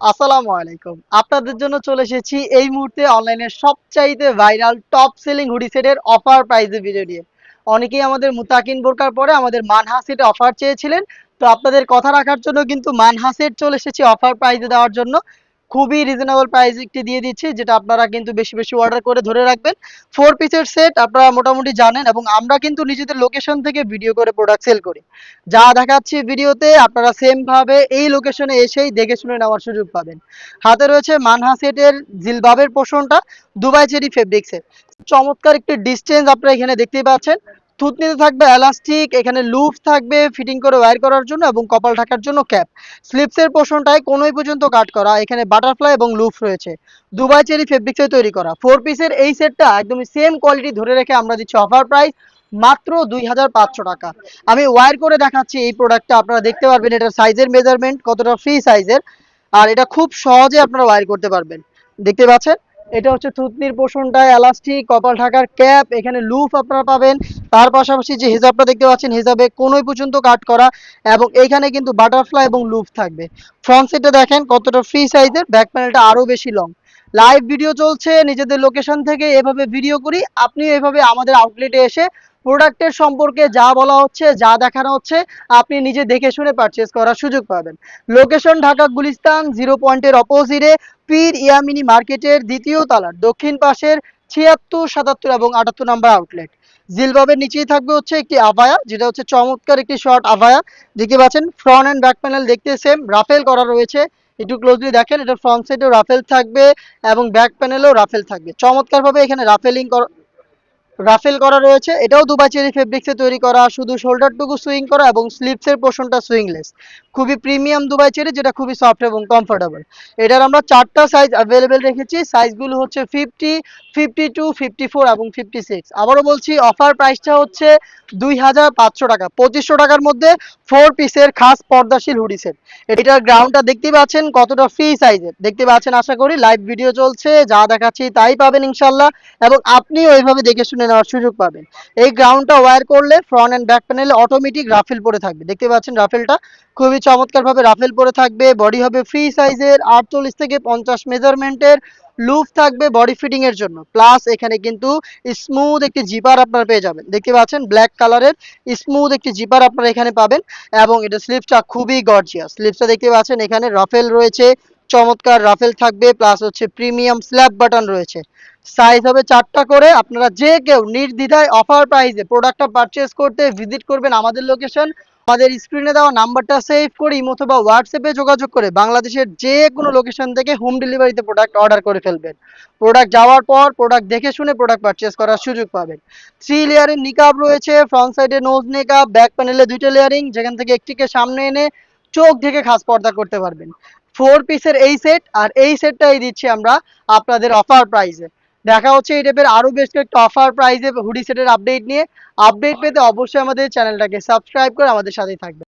আসসালামু আলাইকুম। আপনাদের জন্য চলে এসেছি এই মুহূর্তে অনলাইনের সবচাইতে ভাইরাল টপ সেলিং হুডি সেটের অফার প্রাইজে ভিডিও নিয়ে। অনেকেই আমাদের মুতাকিন বোরকার পরে আমাদের মানহা সেটে অফার চেয়েছিলেন। তো আপনাদের কথা রাখার জন্য কিন্তু মানহা সেট চলে এসেছি অফার প্রাইজে দেওয়ার জন্য। খুবই রিজনেবল প্রাইস একটি দিয়ে দিচ্ছি, যেটা আপনারা কিন্তু বেশি বেশি অর্ডার করে ধরে রাখবেন। 4 পিসের সেট আপনারা মোটামুটি জানেন, এবং আমরা কিন্তু নিজেদের লোকেশন থেকে ভিডিও করে প্রোডাক্ট সেল করি। যা দেখাচ্ছি ভিডিওতে আপনারা সেম ভাবে এই লোকেশনে এসেই দেখে শুনে নেওয়ার সুযোগ পাবেন। হাতে রয়েছে মানহা সেটের জিলবাবের পোষণটা, দুবাই চেরি ফেব্রিক্সের। চমৎকার একটি ডিসটেন্স আপনারা এখানে দেখতেই পাচ্ছেন। থুতনিতে থাকবে এলাস্টিক, এখানে লুপ থাকবে ফিটিং করে ওয়্যার করার জন্য, এবং কপাল ঢাকার জন্য ক্যাপ। স্লিপসের পোষণটায় কোনোই পর্যন্ত কাট করা, এখানে বাটারফ্লাই এবং লুপ রয়েছে। দুবাই চেরি ফেব্রিক্সে তৈরি করা 4 পিসের এই সেটটা একদমই সেম কোয়ালিটি ধরে রেখে আমরা দিচ্ছি অফার প্রাইস মাত্র 2500 টাকা। আমি ওয়্যার করে দেখাচ্ছি এই প্রোডাক্টটা, আপনারা দেখতে পারবেন এটার সাইজের মেজারমেন্ট কতটা ফ্রি সাইজের। আর এটা খুব সহজে আপনারা ওয়্যার করতে পারবেন। দেখতে পাচ্ছেন, এটা হচ্ছে থুতনির পোষণটায় এলাস্টিক, কপাল ঢাকার ক্যাপ, এখানে লুপ আপনারা পাবেন। তার পাশাপাশি যে হিজাবটা দেখতে পাচ্ছেন, হিজাবে কোনোই পর্যন্ত কাট করা, এবং এইখানে কিন্তু বাটারফ্লাই এবং লুপ থাকবে। ফ্রন্ট সাইডটা দেখেন কতটা ফ্রি সাইজের, ব্যাক প্যানেলটা আরো বেশি লং। লাইভ ভিডিও চলছে, নিজেদের লোকেশন থেকে এভাবে ভিডিও করি। আপনি এভাবে আমাদের আউটলেটে এসে প্রোডাক্টের সম্পর্কে যা বলা হচ্ছে, যা দেখানো হচ্ছে, আপনি নিজে দেখে শুনে পারচেজ করার সুযোগ পাবেন। লোকেশন ঢাকা গুলিস্তান 0 পয়েন্টের অপোজিটে পীর ইয়ামিনী মার্কেটের দ্বিতীয় তলার দক্ষিণ পাশের 76, 77 এবং 78 নম্বর আউটলেট। জিলবাবের নিচেই থাকবে হচ্ছে একটি আভায়া, যেটা হচ্ছে চমৎকার একটি শর্ট আভায়া। দেখতে পাচ্ছেন ফ্রন্ট অ্যান্ড ব্যাক প্যানেল দেখতে সেম, রাফেল করা রয়েছে। একটু ক্লোজলি দেখেন, এটা ফ্রন্ট সাইডেও রাফেল থাকবে এবং ব্যাক প্যানেলেও রাফেল থাকবে। চমৎকারভাবে এখানে রাফেল করা রয়েছে। এটাও দুবাই চেরি ফেব্রিক্সে তৈরি করা, শুধু শোল্ডারটুকু সুইং করা এবং স্লিপসের পোর্শনটা সুইংলেস। খুবই প্রিমিয়াম দুবাই চেরি, যেটা খুবই সফট এবং কমফোর্টেবল। এটার আমরা 4টা সাইজ অ্যাভেলেবেল রেখেছি। সাইজগুলো হচ্ছে 50, 52, 54 এবং 56। আবারও বলছি, অফার প্রাইসটা হচ্ছে 2500 টাকা। 2500 টাকার মধ্যে 4 পিসের খাস পর্দাশীল হুডি সেট। এটার গ্রাউন্ডটা দেখতে পাচ্ছেন কতটা ফ্রি সাইজের, দেখতে পাচ্ছেন আশা করি। লাইভ ভিডিও চলছে, যা দেখাচ্ছি তাই পাবেন ইনশাল্লাহ, এবং আপনিও এইভাবে দেখে শুনে নেওয়ার সুযোগ পাবেন। এই গ্রাউন্ডটা ওয়্যার করলে ফ্রন্ট অ্যান্ড ব্যাক প্যানেলে অটোমেটিক রাফেল পরে থাকবে। দেখতে পাচ্ছেন রাফেলটা খুবই চমৎকারভাবে রাফেল পরে থাকবে। বডি হবে ফ্রি সাইজের 48 থেকে 50 মেজারমেন্টের। লুপ থাকবে বডি ফিটিং এর জন্য, প্লাস এখানে কিন্তু স্মুথ একটি জিপার আপনারা পেয়ে যাবেন। দেখতে পাচ্ছেন ব্ল্যাক কালারের স্মুথ একটি জিপার আপনারা এখানে পাবেন, এবং এটা স্লিপসটা খুবই গর্জিয়াস। স্লিপসটা দেখতে পাচ্ছেন এখানে রাফেল রয়েছে, চমৎকার রাফেল থাকবে, প্লাস হচ্ছে প্রিমিয়াম স্ল্যাব বাটন রয়েছে। সাইজ হবে 4টা করে। আপনারা যে কেউ নির্দ্বিধায় অফার প্রাইসে প্রোডাক্টটা পারচেজ করতে ভিজিট করবেন আমাদের লোকেশন। আমাদের স্ক্রিনে দেওয়া নাম্বারটা সেভ করে ইমো অথবা হোয়াটসঅ্যাপে যোগাযোগ করে বাংলাদেশের যে কোনো লোকেশন থেকে হোম ডেলিভারিতে প্রোডাক্ট অর্ডার করে ফেলবেন। প্রোডাক্ট যাওয়ার পর প্রোডাক্ট দেখে শুনে প্রোডাক্ট পারচেজ করার সুযোগ পাবেন। 3 লেয়ারের নিকাব রয়েছে, ফ্রন্ট সাইডে নোজ নিকাব, ব্যাক প্যানেলে 2টা লেয়ারিং, যেখান থেকে একটিকে সামনে এনে চোখ ঢেকে খাস পর্দা করতে পারবেন। 4 পিসের এই সেট, আর এই সেটটাই দিচ্ছি আমরা আপনাদের অফার প্রাইসে। দেখা হচ্ছে এই টাইপের আরো বেশ কয়েকটা অফার প্রাইসে হুডি সেটের আপডেট নিয়ে। আপডেট পেতে অবশ্যই আমাদের চ্যানেলটাকে সাবস্ক্রাইব করে আমাদের সাথেই থাকবেন।